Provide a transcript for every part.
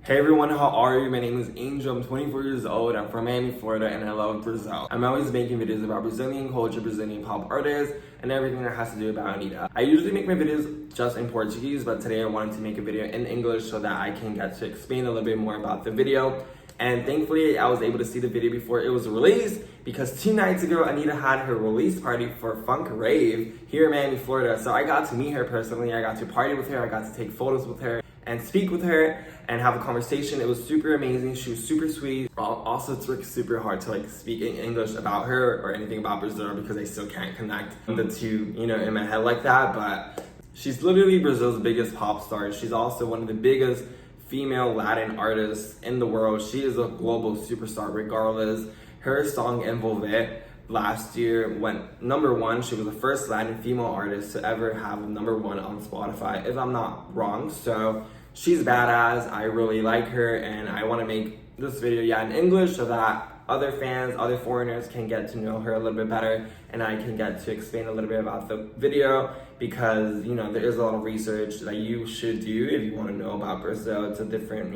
Hey everyone, how are you? My name is Angel. I'm 24 years old. I'm from Miami, Florida, and I love Brazil. I'm always making videos about Brazilian culture, Brazilian pop artists, and everything that has to do about Anitta. I usually make my videos just in Portuguese, but today I wanted to make a video in English so that I can get to explain a little bit more about the video. And thankfully, I was able to see the video before it was released because 2 nights ago, Anitta had her release party for Funk Rave here in Miami, Florida. So I got to meet her personally. I got to party with her. I got to take photos with her and speak with her and have a conversation. It was super amazing. She was super sweet. Also, it's worked super hard to speak in English about her or anything about Brazil because I still can't connect the two, in my head like that. But she's literally Brazil's biggest pop star. She's also one of the biggest female Latin artists in the world. She is a global superstar regardless. Her song Envolver last year went #1. She was the first Latin female artist to ever have #1 on Spotify, if I'm not wrong. So she's badass. I really like her, and I want to make this video in English so that other fans, other foreigners can get to know her a little bit better, and I can get to explain a little bit about the video because there is a lot of research that you should do if you want to know about Brazil. It's a different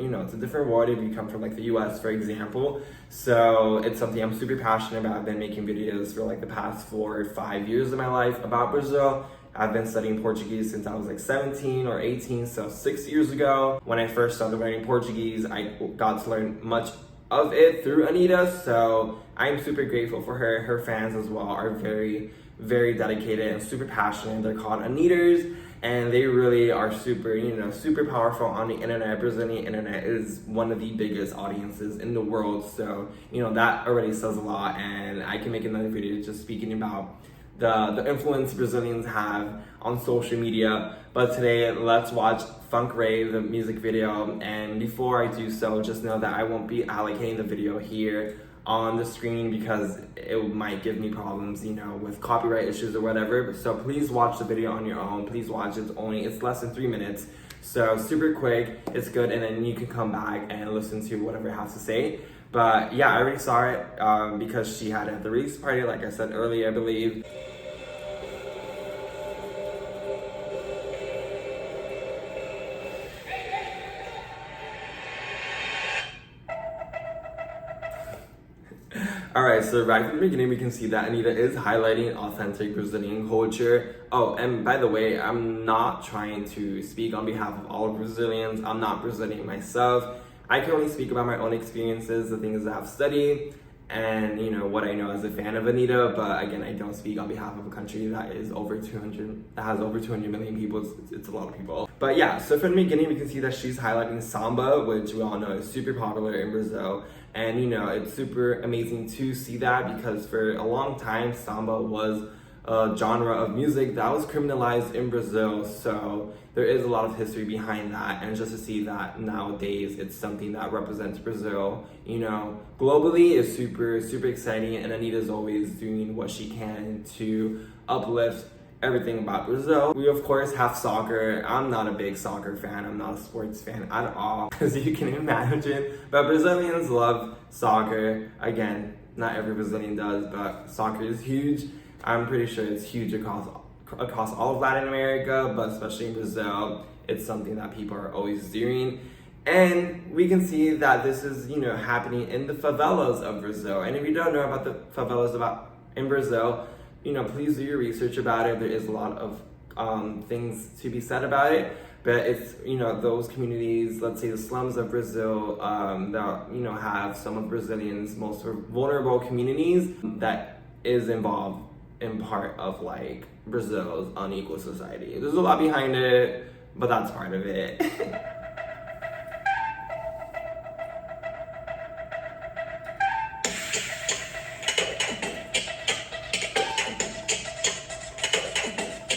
world if you come from the US, for example. So it's something I'm super passionate about. I've been making videos for the past 4 or 5 years of my life about Brazil. I've been studying Portuguese since I was 17 or 18, so 6 years ago. When I first started learning Portuguese, I got to learn much of it through Anitta, so I'm super grateful for her. Her fans as well are very, very dedicated and super passionate. They're called Anitters, and they really are super powerful on the internet. Brazilian internet is one of the biggest audiences in the world, so that already says a lot. And I can make another video just speaking about the influence Brazilians have on social media. But today, let's watch Funk Rave, the music video. And before I do so, just know that I won't be allocating the video here on the screen because it might give me problems, with copyright issues or whatever. So please watch the video on your own. Please watch it. It's less than 3 minutes. So super quick, it's good, and then you can come back and listen to whatever it has to say. But yeah, I already saw it because she had it at the release party, like I said earlier, I believe. Alright, so right from the beginning we can see that Anitta is highlighting authentic Brazilian culture. Oh, and by the way, I'm not trying to speak on behalf of all Brazilians. I'm not Brazilian myself. I can only speak about my own experiences, the things that I've studied, and what I know as a fan of Anitta. But again, I don't speak on behalf of a country that has over 200 million people. It's a lot of people. But yeah, so from the beginning we can see that she's highlighting samba, which we all know is super popular in Brazil. And it's super amazing to see that because for a long time samba was a genre of music that was criminalized in Brazil. So there is a lot of history behind that, and just to see that nowadays it's something that represents Brazil, globally is super exciting. And Anitta's always doing what she can to uplift everything about Brazil. We of course have soccer. I'm not a big soccer fan. I'm not a sports fan at all, as you can imagine. But Brazilians love soccer. Again, not every Brazilian does, but soccer is huge. I'm pretty sure it's huge across all of Latin America, but especially in Brazil, it's something that people are always doing. And we can see that this is, happening in the favelas of Brazil. And if you don't know about the favelas in Brazil, please do your research about it. There is a lot of things to be said about it, but it's those communities, let's say the slums of Brazil, that have some of Brazilians' most vulnerable communities that is involved in part of Brazil's unequal society. There's a lot behind it, but that's part of it.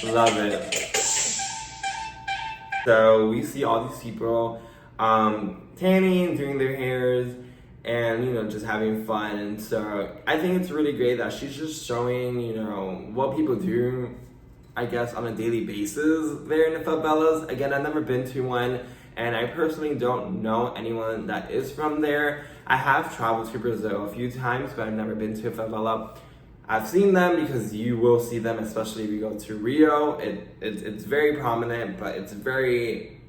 Love it. So we see all these people tanning, doing their hairs, and just having fun. And so I think it's really great that she's just showing what people do, I guess, on a daily basis there in the favelas. Again, I've never been to one, and I personally don't know anyone that is from there. I have traveled to Brazil a few times, but I've never been to a favela. I've seen them because you will see them, especially if you go to Rio. It's very prominent, but it's very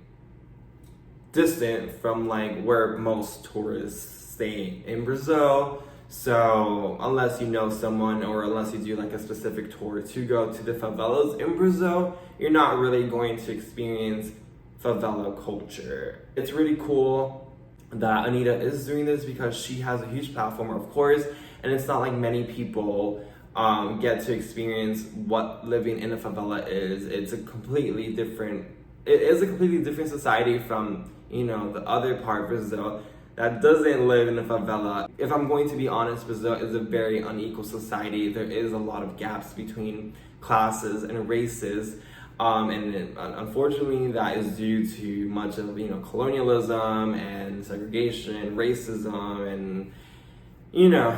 distant from like where most tourists stay in Brazil. So unless you know someone or unless you do like a specific tour to go to the favelas in Brazil, you're not really going to experience favela culture. It's really cool that Anitta is doing this because she has a huge platform, of course, and it's not like many people get to experience what living in a favela is. It is a completely different society from, you know, the other part of Brazil that doesn't live in a favela. If I'm going to be honest, Brazil is a very unequal society. There is a lot of gaps between classes and races. And unfortunately, that is due to much of, you know, colonialism and segregation, racism, and you know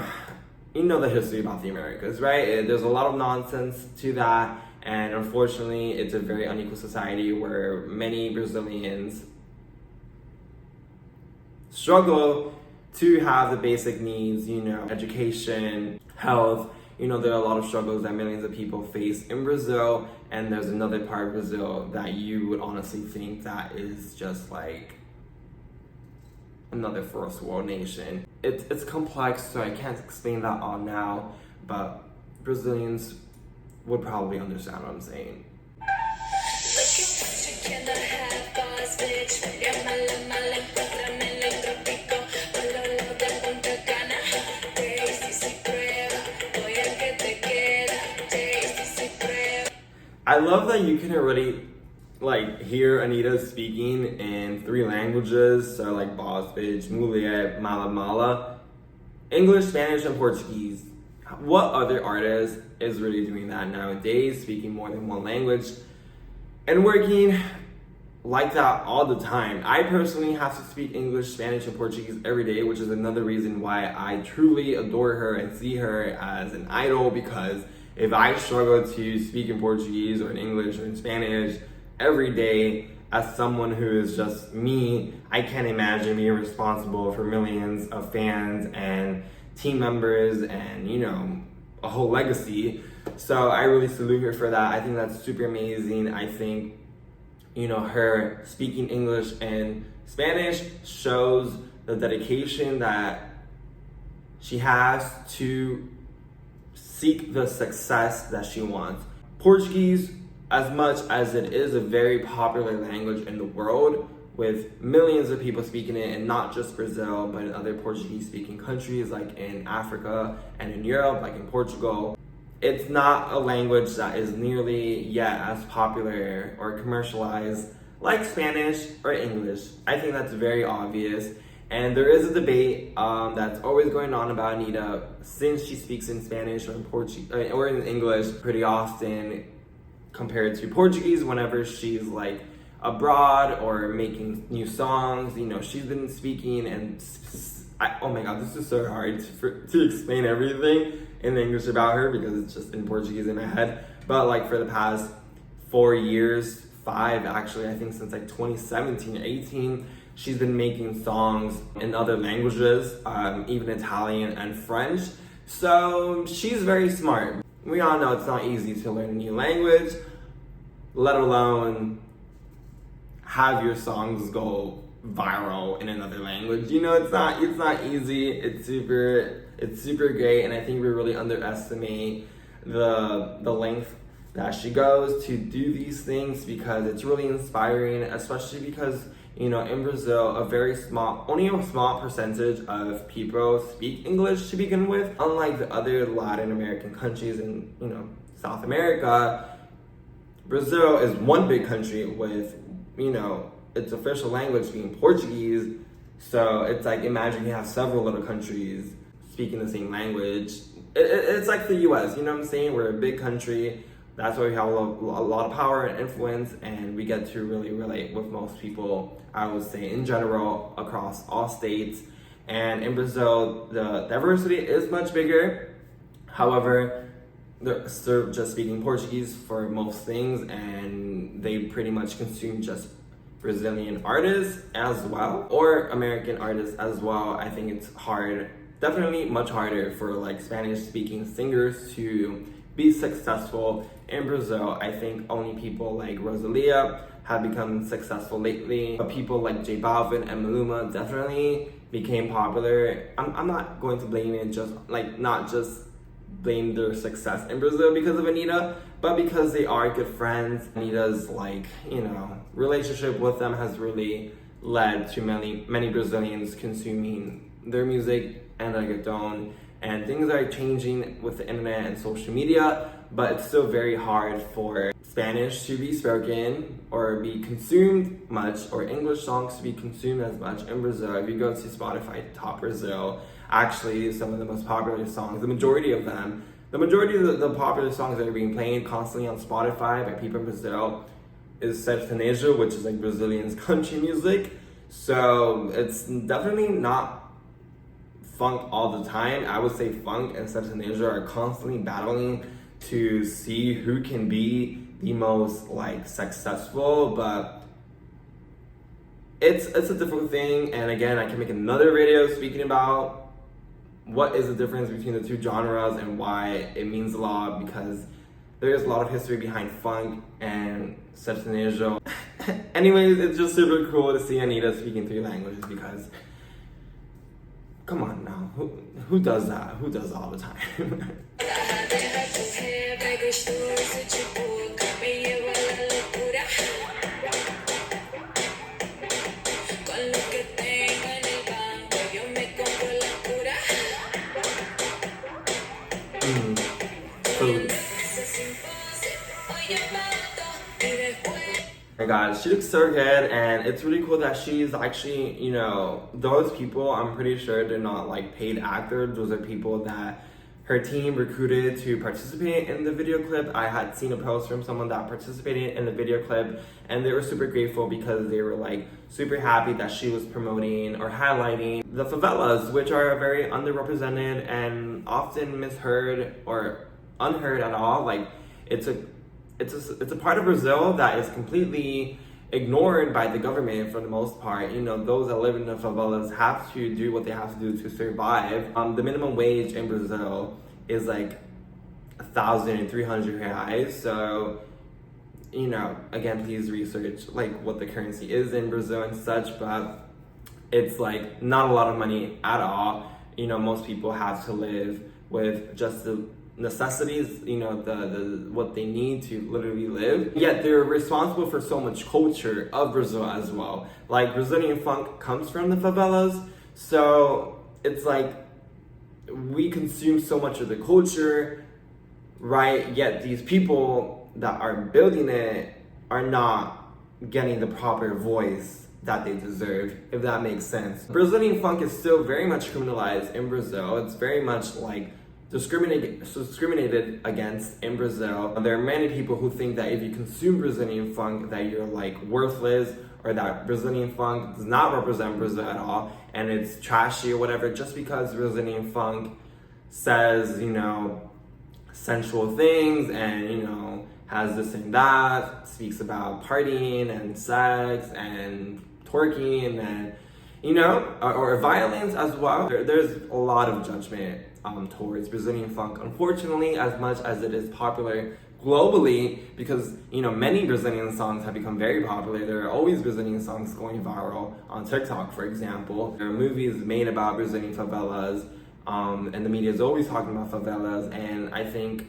the history about the Americas, right? There's a lot of nonsense to that, and unfortunately, it's a very unequal society where many Brazilians struggle to have the basic needs, you know, education, health. You know, there are a lot of struggles that millions of people face in Brazil, and there's another part of Brazil that you would honestly think that is just like another first world nation. It's complex, so I can't explain that all now, but Brazilians would probably understand what I'm saying. I love that you can already like hear Anitta speaking in 3 languages, so like boss, bitch, mulher, mala mala, English, Spanish, and Portuguese. What other artist is really doing that nowadays, speaking more than 1 language and working like that all the time? I personally have to speak English, Spanish, and Portuguese every day, which is another reason why I truly adore her and see her as an idol, because if I struggle to speak in Portuguese or in English or in Spanish every day as someone who is just me, I can't imagine being responsible for millions of fans and team members and, you know, a whole legacy. So I really salute her for that. I think that's super amazing. I think, you know, her speaking English and Spanish shows the dedication that she has to seek the success that she wants. Portuguese, as much as it is a very popular language in the world, with millions of people speaking it, and not just Brazil, but in other Portuguese-speaking countries like in Africa and in Europe, like in Portugal, it's not a language that is nearly yet as popular or commercialized like Spanish or English. I think that's very obvious. And there is a debate that's always going on about Anitta, since she speaks in Spanish or in Portuguese or in English pretty often compared to Portuguese whenever she's like abroad or making new songs. You know, she's been speaking and oh my god, this is so hard to explain everything in English about her because it's just in Portuguese in my head. But like for the past 4 years, 5 actually, I think since like 2017 or 18, she's been making songs in other languages, even Italian and French. So she's very smart. We all know it's not easy to learn a new language, let alone have your songs go viral in another language. You know, it's not easy. It's super great, and I think we really underestimate the length that she goes to do these things, because it's really inspiring, especially because, you know, in Brazil, only a small percentage of people speak English to begin with. Unlike the other Latin American countries in, you know, South America, Brazil is one big country with, you know, its official language being Portuguese. So it's like, imagine you have several little countries speaking the same language. It's like the US, you know what I'm saying? We're a big country. That's why we have a lot of power and influence, and we get to really relate with most people, I would say, in general, across all states. And in Brazil, the diversity is much bigger. However, they're still just speaking Portuguese for most things, and they pretty much consume just Brazilian artists as well, or American artists as well. I think it's hard, definitely much harder for like Spanish-speaking singers to be successful in Brazil. I think only people like Rosalia have become successful lately. But people like J Balvin and Maluma definitely became popular. I'm not going to blame it just like not just blame their success in Brazil because of Anitta, but because they are good friends. Anitta's like, you know, relationship with them has really led to many Brazilians consuming their music and reggaeton, and things are changing with the internet and social media, but it's still very hard for Spanish to be spoken or be consumed much, or English songs to be consumed as much in Brazil. If you go to Spotify Top Brazil, actually some of the most popular songs, the majority of the popular songs that are being played constantly on Spotify by people in Brazil is sertanejo, which is like Brazilians country music. So it's definitely not funk all the time. I would say funk and sertanejo are constantly battling to see who can be the most like successful, but it's a difficult thing. And again, I can make another video speaking about what is the difference between the two genres and why it means a lot, because there's a lot of history behind funk and sertanejo. Anyways, it's just super cool to see Anitta speaking 3 languages, because come on now, who does that? Who does it all the time? Oh my god, she looks so good, and it's really cool that she's actually, you know, those people, I'm pretty sure they're not like paid actors. Those are people that her team recruited to participate in the video clip. I had seen a post from someone that participated in the video clip, and they were super grateful because they were like super happy that she was promoting or highlighting the favelas, which are very underrepresented and often misheard or unheard at all. Like it's a part of Brazil that is completely ignored by the government for the most part. You know, those that live in the favelas have to do what they have to do to survive. The minimum wage in Brazil is like 1,300 reais. So, you know, again, please research like what the currency is in Brazil and such, but it's like not a lot of money at all. You know, most people have to live with just the necessities, you know, the what they need to literally live. Yet they're responsible for so much culture of Brazil as well. Like Brazilian funk comes from the favelas, so it's like we consume so much of the culture, right? Yet these people that are building it are not getting the proper voice that they deserve, if that makes sense. Brazilian funk is still very much criminalized in Brazil. It's very much like discriminated against in Brazil. There are many people who think that if you consume Brazilian funk that you're like worthless, or that Brazilian funk does not represent Brazil at all and it's trashy or whatever, just because Brazilian funk says, you know, sensual things and, you know, has this and that, speaks about partying and sex and twerking and, you know, or violence as well. There's a lot of judgment towards Brazilian funk, unfortunately, as much as it is popular globally, because, you know, many Brazilian songs have become very popular. There are always Brazilian songs going viral on TikTok, for example. There are movies made about Brazilian favelas, and the media is always talking about favelas, and I think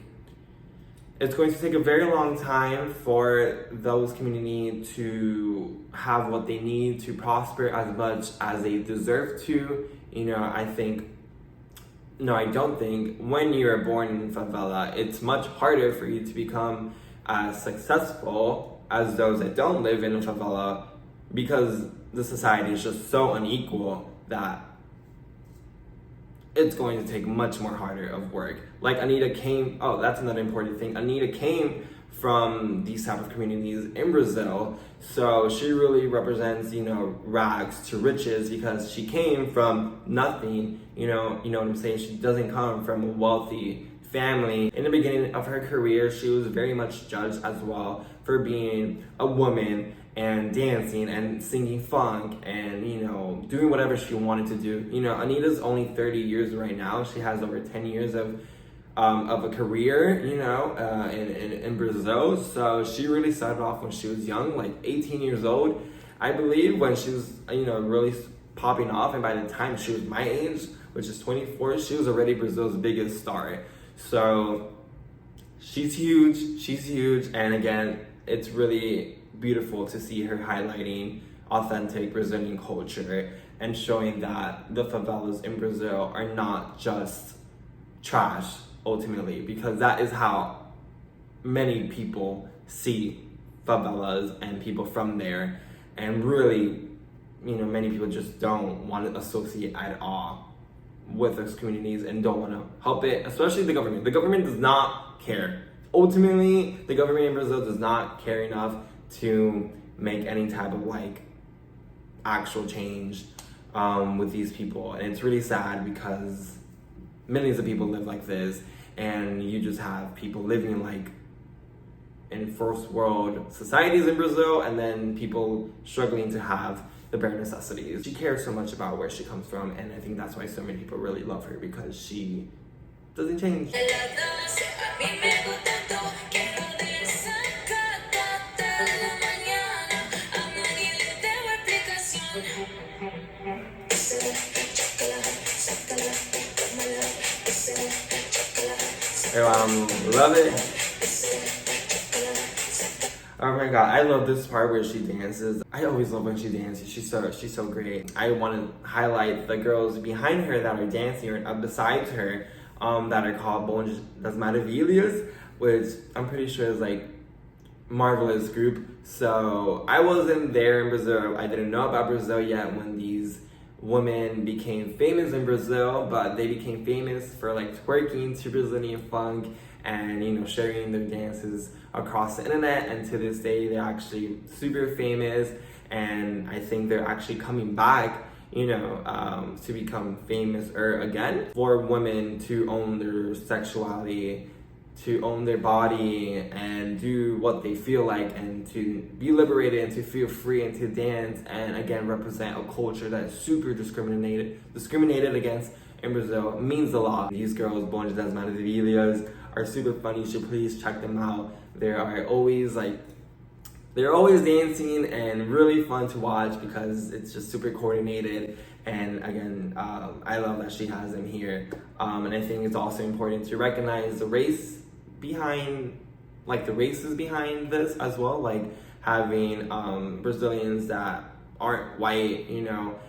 it's going to take a very long time for those communities to have what they need to prosper as much as they deserve to. You know, I don't think when you're born in favela, it's much harder for you to become as successful as those that don't live in a favela, because the society is just so unequal that it's going to take much more harder of work. Like Anitta came, oh, that's another important thing. Anitta came from these type of communities in Brazil, so she really represents, you know, rags to riches, because she came from nothing. You know what I'm saying? She doesn't come from a wealthy family. In the beginning of her career, she was very much judged as well for being a woman and dancing and singing funk and, you know, doing whatever she wanted to do. You know, Anitta's only 30 years right now. She has over 10 years of of a career, you know, in Brazil. So she really started off when she was young, like 18 years old, I believe, when she was, you know, really popping off. And by the time she was my age, which is 24, she was already Brazil's biggest star. So she's huge. And again, it's really beautiful to see her highlighting authentic Brazilian culture and showing that the favelas in Brazil are not just trash, ultimately, because that is how many people see favelas and people from there. And really, you know, many people just don't want to associate at all with those communities and don't want to help it, especially the government. The government does not care. Ultimately, the government in Brazil does not care enough to make any type of like actual change with these people. And it's really sad because millions of people live like this, and you just have people living like in first world societies in Brazil, and then people struggling to have the bare necessities. She cares so much about where she comes from, and I think that's why so many people really love her, because she doesn't change. Love it. Oh my god, I love this part where she dances. I always love when she dances. She's so great. I want to highlight the girls behind her that are dancing, or besides her, that are called Bonde das Maravilhas, which I'm pretty sure is like marvelous group. So I wasn't there in Brazil. I didn't know about Brazil yet when these women became famous in Brazil, but they became famous for like twerking to Brazilian funk and, you know, sharing their dances across the internet. And to this day, they're actually super famous, and I think they're actually coming back, you know, to become famous again, for women to own their sexuality, to own their body and do what they feel like, and to be liberated and to feel free and to dance, and again represent a culture that is super discriminated against in Brazil. It means a lot. These girls, Bonde das Maravilhas, are super funny. You should please check them out. They're always dancing and really fun to watch because it's just super coordinated. And again, I love that she has them here. And I think it's also important to recognize the races behind this as well, like having Brazilians that aren't white, you know,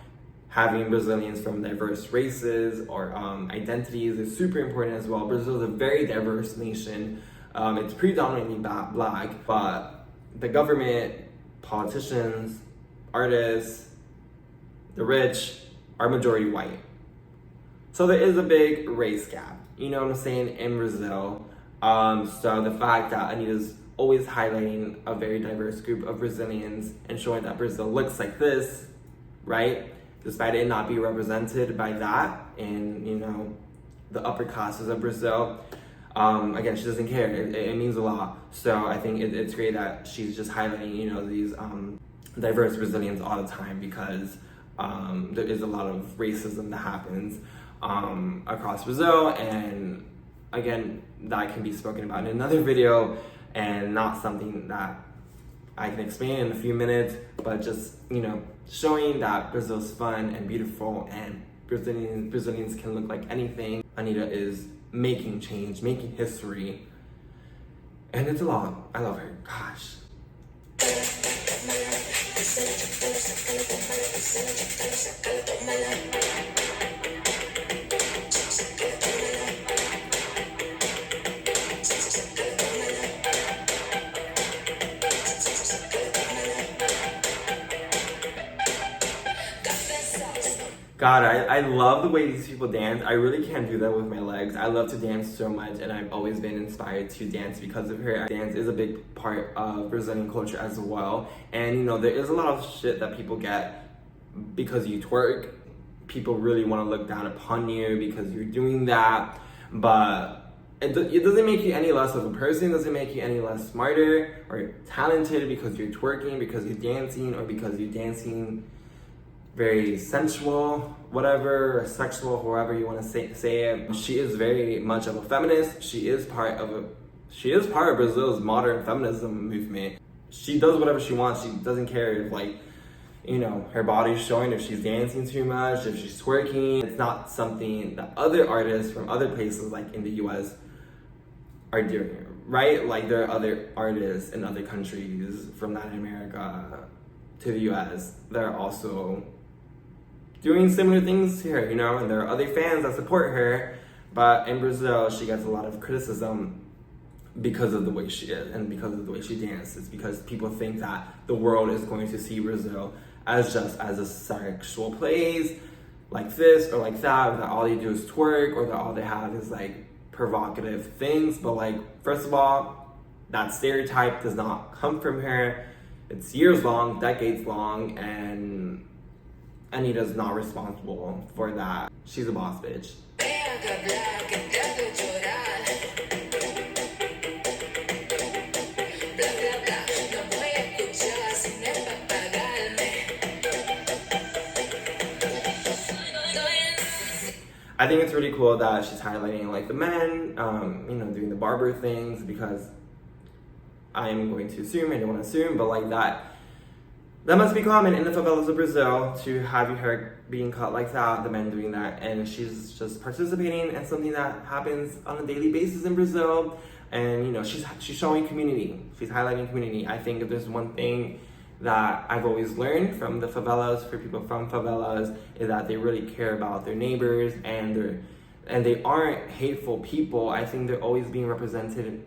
having Brazilians from diverse races or identities is super important as well. Brazil is a very diverse nation. It's predominantly black, but the government, politicians, artists, the rich are majority white. So there is a big race gap, you know what I'm saying, in Brazil. So the fact that Anitta's always highlighting a very diverse group of Brazilians and showing that Brazil looks like this, right? Despite it not being represented by that in, you know, the upper classes of Brazil. Again, she doesn't care. It means a lot. So I think it's great that she's just highlighting, you know, these diverse Brazilians all the time, because there is a lot of racism that happens across Brazil. And again, that can be spoken about in another video and not something that I can explain in a few minutes, but just, you know, showing that Brazil's fun and beautiful and Brazilians can look like anything. Anitta is making change, making history, and it's a lot. I love her. Gosh. God, I love the way these people dance. I really can't do that with my legs. I love to dance so much, and I've always been inspired to dance because of her. Dance is a big part of Brazilian culture as well. And, you know, there is a lot of shit that people get because you twerk. People really want to look down upon you because you're doing that. But it doesn't make you any less of a person. It doesn't make you any less smarter or talented because you're twerking, because you're dancing, or because you're dancing very sensual, whatever, sexual, however you want to say it. She is very much of a feminist. She is part of Brazil's modern feminism movement. She does whatever she wants. She doesn't care if, like, you know, her body's showing, if she's dancing too much, if she's twerking. It's not something that other artists from other places, like in the US, are doing, right? Like, there are other artists in other countries from Latin America to the US that are also doing similar things to her, you know, and there are other fans that support her. But in Brazil, she gets a lot of criticism because of the way she is and because of the way she dances, because people think that the world is going to see Brazil as just as a sexual place like this or like that all they do is twerk, or that all they have is like provocative things. But like, first of all, that stereotype does not come from her. It's years long, decades long, and Anitta's not responsible for that. She's a boss bitch. I think it's really cool that she's highlighting like the men, you know, doing the barber things, because I'm going to assume, I don't want to assume, but like that must be common in the favelas of Brazil, to have your hair being cut like that, the men doing that, and she's just participating in something that happens on a daily basis in Brazil. And you know, she's showing community, she's highlighting community. I think if there's one thing that I've always learned from the favelas, for people from favelas, is that they really care about their neighbors, and they aren't hateful people. I think they're always being represented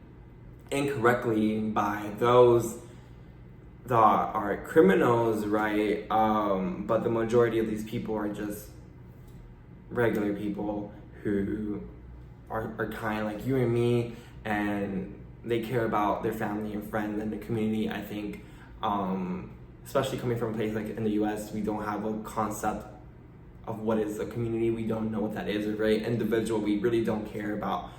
incorrectly by those that are criminals, right? But the majority of these people are just regular people who are kind of like you and me, and they care about their family and friends and the community. I think, especially coming from a place like in the US, we don't have a concept of what is a community. We don't know what that is, or very individual. We really don't care about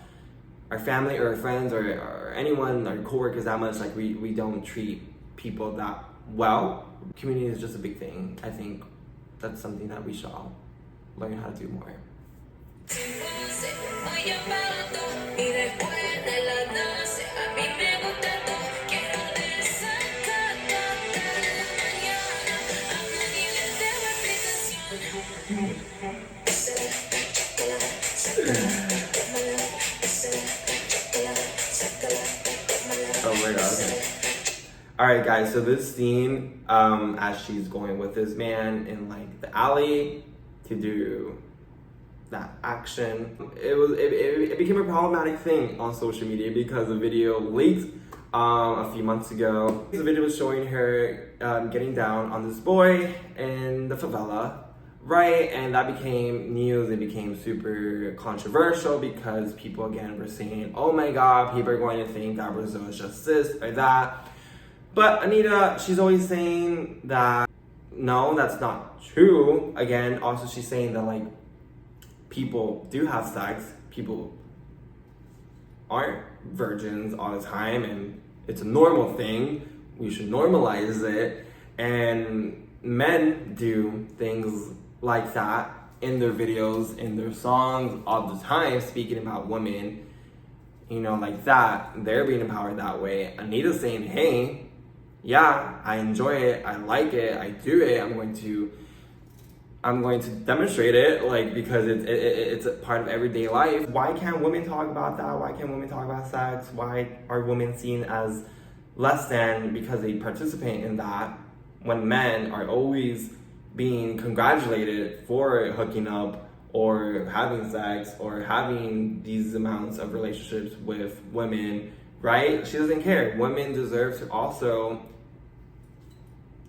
our family or our friends or anyone, our coworkers that much. Like, we don't treat people that well. Community is just a big thing. I think that's something that we should all learn how to do more. Oh my god, okay. Alright guys, so this scene, as she's going with this man in like the alley to do that action, it became a problematic thing on social media because the video leaked a few months ago. The video was showing her getting down on this boy in the favela, right? And that became news. It became super controversial because people again were saying, oh my god, people are going to think that Brazil is just this or that. But Anitta, she's always saying that no, that's not true. Again, also she's saying that like people do have sex, people aren't virgins all the time, and it's a normal thing. We should normalize it. And men do things like that in their videos, in their songs all the time, speaking about women, you know, like that. They're being empowered that way. Anita's saying, hey, yeah, I enjoy it, I like it, I do it, I'm going to demonstrate it, like, because it's a part of everyday life. Why can't women talk about that? Why can't women talk about sex? Why are women seen as less than because they participate in that, when men are always being congratulated for hooking up or having sex or having these amounts of relationships with women, right? She doesn't care. Women deserve to also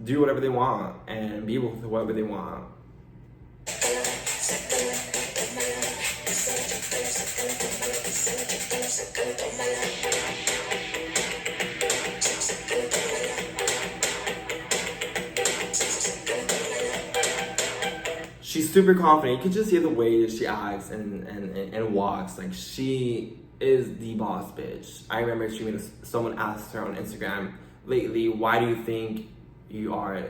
do whatever they want and be with whoever they want. She's super confident. You can just see the way that she acts and walks. Like, she is the boss bitch. I remember someone asked her on Instagram lately, why do you think you are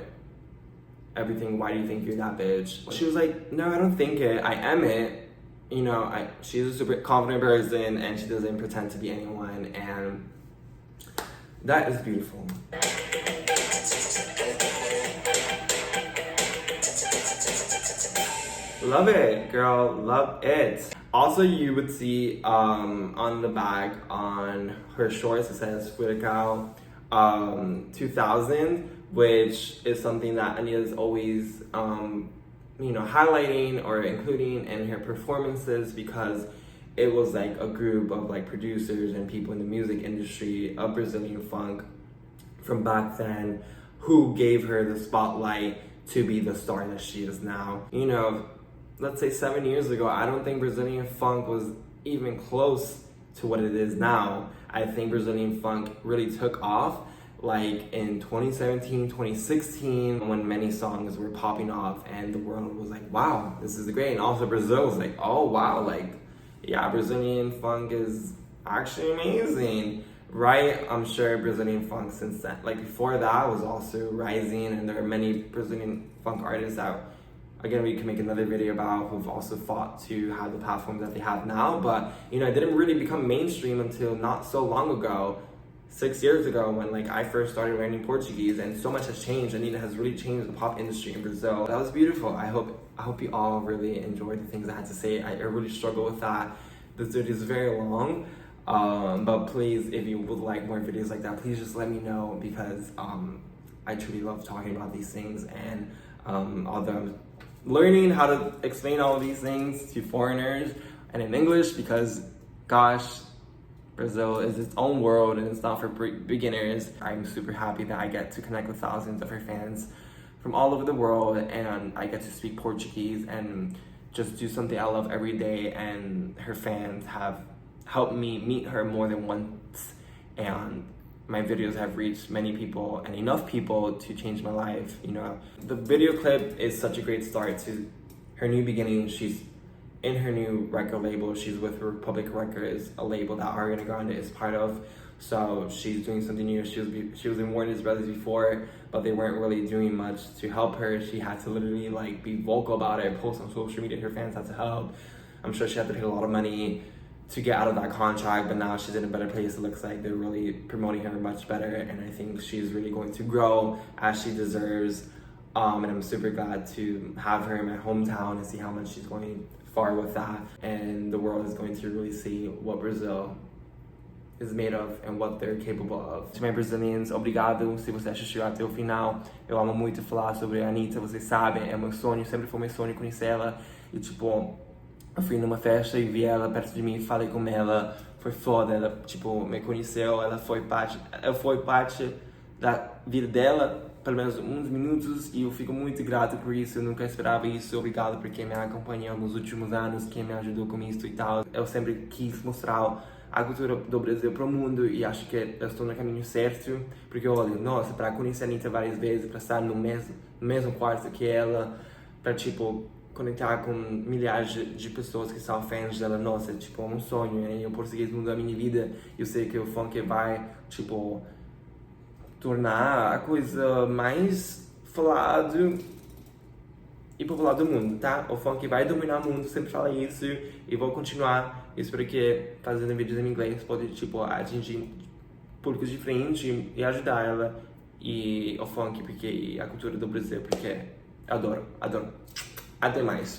everything, why do you think you're that bitch? She was like, no, I don't think it, I am it. You know, she's a super confident person and she doesn't pretend to be anyone, and that is beautiful. Love it, girl, love it. Also, you would see on the back on her shorts, it says Furacão 2000, which is something that Anitta is always, you know, highlighting or including in her performances, because it was like a group of like producers and people in the music industry of Brazilian funk from back then who gave her the spotlight to be the star that she is now. You know, let's say 7 years ago, I don't think Brazilian funk was even close to what it is now. I think Brazilian funk really took off like in 2017, 2016, when many songs were popping off and the world was like, wow, this is great. And also Brazil was like, oh wow, like, yeah, Brazilian funk is actually amazing, right? I'm sure Brazilian funk since then, like before that, was also rising, and there are many Brazilian funk artists that, again, we can make another video about, who've also fought to have the platforms that they have now. But, you know, it didn't really become mainstream until not so long ago, 6 years ago, when like I first started learning Portuguese, and so much has changed. Anitta has really changed the pop industry in Brazil. That was beautiful. I hope you all really enjoyed the things I had to say. I really struggle with that. This video is very long, but please, if you would like more videos like that, please just let me know, because I truly love talking about these things, and although I'm learning how to explain all of these things to foreigners and in English, because gosh, Brazil is its own world and it's not for beginners. I'm super happy that I get to connect with thousands of her fans from all over the world, and I get to speak Portuguese and just do something I love every day, and her fans have helped me meet her more than once, and my videos have reached many people and enough people to change my life, you know. The video clip is such a great start to her new beginning. She's in her new record label. She's with Republic Records, a label that Arieta Grande is part of. So she's doing something new. She was in Warner's Brothers before, but they weren't really doing much to help her. She had to literally like be vocal about it, post on social media. Her fans had to help. I'm sure she had to pay a lot of money to get out of that contract, but now she's in a better place. It looks like they're really promoting her much better, and I think she's really going to grow as she deserves. And I'm super glad to have her in my hometown and see how much she's going far with that, and the world is going to really see what Brazil is made of and what they're capable of. To my Brazilians, obrigado se você assistiu até o final. Eu amo muito falar sobre a Anitta, vocês sabem, é meu sonho, sempre foi meu sonho conhecer ela, e tipo, eu fui numa festa e vi ela perto de mim, falei com ela, foi foda, ela, tipo, me conheceu, ela foi parte da vida dela, pelo menos uns minutos, e eu fico muito grato por isso. Eu nunca esperava isso. Obrigado por quem me acompanhou nos últimos anos, quem me ajudou com isso e tal. Eu sempre quis mostrar a cultura do Brasil para o mundo, e acho que eu estou no caminho certo, porque olha, nossa, para conhecer a Anitta várias vezes, para estar no mesmo quarto que ela, para tipo conectar com milhares de pessoas que são fãs dela, nossa, tipo, é um sonho, e o português mudou a minha vida. Eu sei que o funk vai, tipo, tornar a coisa mais falado e popular do mundo, tá? O funk vai dominar o mundo, sempre falo isso, e vou continuar. Eu espero que fazendo vídeos em inglês pode, tipo, atingir públicos diferentes e ajudar ela e o funk, porque a cultura do Brasil, porque adoro. Até mais.